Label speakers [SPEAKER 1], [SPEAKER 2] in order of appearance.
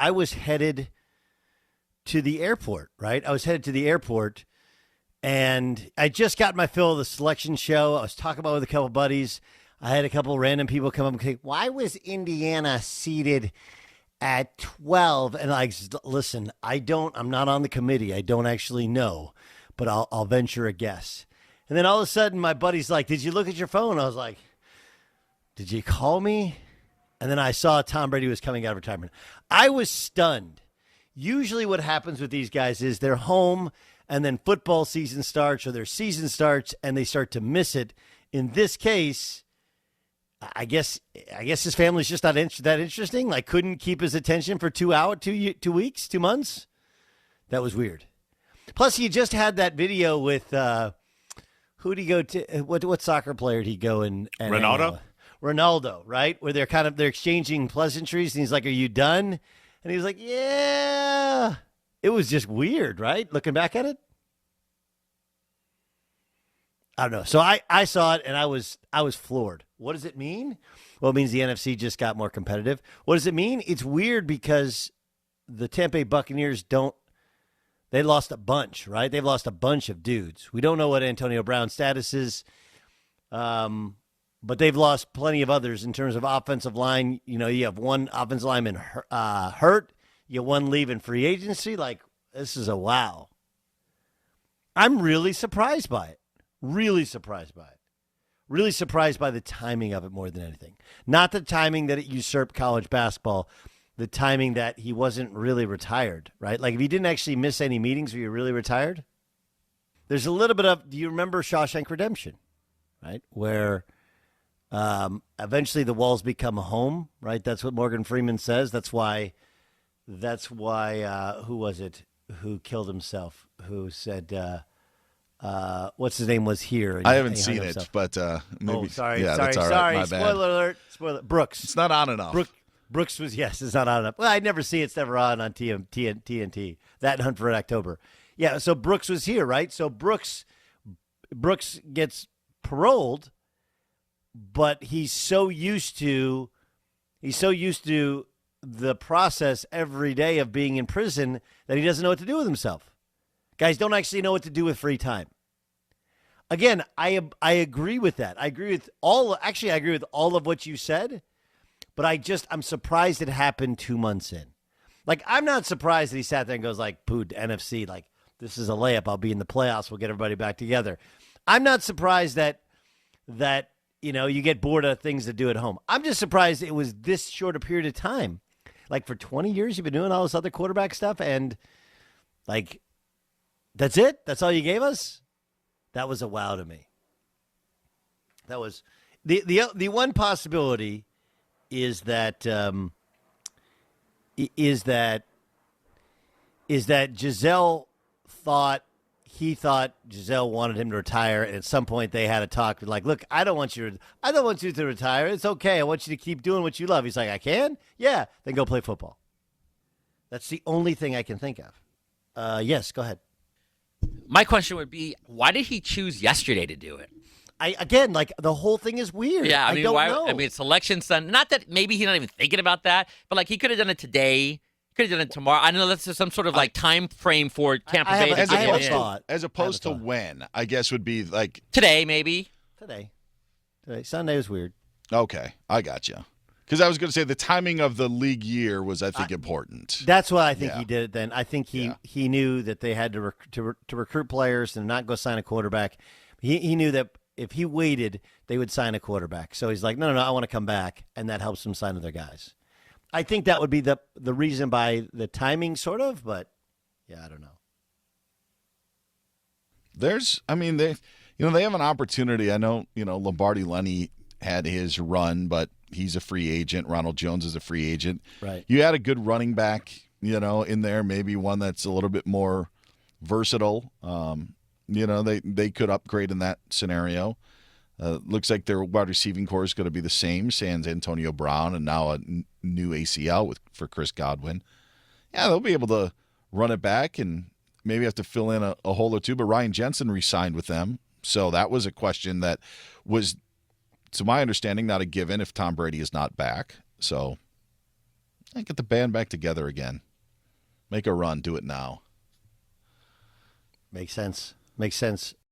[SPEAKER 1] I was headed to the airport, right? I was headed to the airport, and I just got my fill of the selection show. I was talking about it with a couple buddies. I had a couple random people come up and say, why was Indiana seated at 12? And like, listen, I'm not on the committee. I don't actually know, but I'll venture a guess. And then all of a sudden, my buddy's like, did you look at your phone? I was like, did you call me? And then I saw Tom Brady was coming out of retirement. I was stunned. Usually what happens with these guys is they're home and then football season starts or their season starts and they start to miss it. In this case, I guess his family's just not that interesting. Like, couldn't keep his attention for 2 weeks, 2 months. That was weird. Plus, he just had that video with who'd he go to? What soccer player did he go and
[SPEAKER 2] Ronaldo?
[SPEAKER 1] Ronaldo, right? Where they're exchanging pleasantries, and he's like, "Are you done?" And he was like, "Yeah." It was just weird, right? Looking back at it, I don't know. So I saw it and I was floored. What does it mean? Well, it means the NFC just got more competitive. What does it mean? It's weird because the Tampa Bay Buccaneers they lost a bunch, right? They've lost a bunch of dudes. We don't know what Antonio Brown's status is, but they've lost plenty of others in terms of offensive line. You know, you have one offensive lineman hurt. You have one leaving free agency. Like, this is a wow. I'm really surprised by it. Really surprised by it. Really surprised by the timing of it more than anything. Not the timing that it usurped college basketball, the timing that he wasn't really retired, right? Like, if he didn't actually miss any meetings, were you really retired? There's a little bit of, do you remember Shawshank Redemption, right? Where eventually the walls become a home, right? That's what Morgan Freeman says. That's why, who was it who killed himself? Who said, what's his name was here?
[SPEAKER 2] I haven't seen it, but maybe.
[SPEAKER 1] Oh, sorry.
[SPEAKER 2] Yeah,
[SPEAKER 1] sorry.
[SPEAKER 2] that's all right.
[SPEAKER 1] Sorry.
[SPEAKER 2] My bad.
[SPEAKER 1] Spoiler alert. Spoiler. Brooks.
[SPEAKER 2] It's not on enough.
[SPEAKER 1] Brooks was, yes, it's not on enough. Well, I never see it's never on TNT. That and Hunt for Red October. Yeah, so Brooks was here, right? So Brooks gets paroled, but he's so used to the process every day of being in prison that he doesn't know what to do with himself. Guys don't actually know what to do with free time. Again, I agree with that. I agree with all of what you said, but I'm surprised it happened 2 months in. Like, I'm not surprised that he sat there and goes like, "Pooh, NFC, like, this is a layup. I'll be in the playoffs. We'll get everybody back together." I'm not surprised that you get bored of things to do at home. I'm just surprised it was this short a period of time. Like, for 20 years, you've been doing all this other quarterback stuff, and like, that's it? That's all you gave us? That was a wow to me. That was the one possibility is that Giselle thought Giselle wanted him to retire, and at some point they had a talk like, "Look, I don't want you to retire. It's okay. I want you to keep doing what you love." He's like, "I can? Yeah, then go play football." That's the only thing I can think of. Yes, go ahead.
[SPEAKER 3] My question would be, why did he choose yesterday to do it?
[SPEAKER 1] Again, the whole thing is weird.
[SPEAKER 3] Yeah, I mean,
[SPEAKER 1] don't know.
[SPEAKER 3] I mean, it's election Sunday. Not that maybe he's not even thinking about that, but like, he could have done it today. Could have done it tomorrow. I know that's just some sort of like time frame for Tampa Bay.
[SPEAKER 2] As opposed to when, I guess, would be like
[SPEAKER 3] today, maybe.
[SPEAKER 1] Today. Sunday was weird.
[SPEAKER 2] Okay, I got you. Because I was going to say the timing of the league year was, I think, important.
[SPEAKER 1] That's why I think he did it then. I think he knew that they had to recruit players and not go sign a quarterback. He knew that if he waited, they would sign a quarterback. So he's like, no, I want to come back, and that helps him sign other guys. I think that would be the reason by the timing, sort of, but yeah, I don't know.
[SPEAKER 2] They have an opportunity. I know, Lombardi Lenny had his run, but he's a free agent. Ronald Jones is a free agent.
[SPEAKER 1] Right.
[SPEAKER 2] You had a good running back, in there, maybe one that's a little bit more versatile. They could upgrade in that scenario. Looks like their wide receiving core is going to be the same, sans Antonio Brown, and now a new ACL for Chris Godwin. Yeah, they'll be able to run it back and maybe have to fill in a hole or two, but Ryan Jensen re-signed with them. So that was a question that was, to my understanding, not a given if Tom Brady is not back. So Get the band back together again. Make a run. Do it now.
[SPEAKER 1] Makes sense. Makes sense.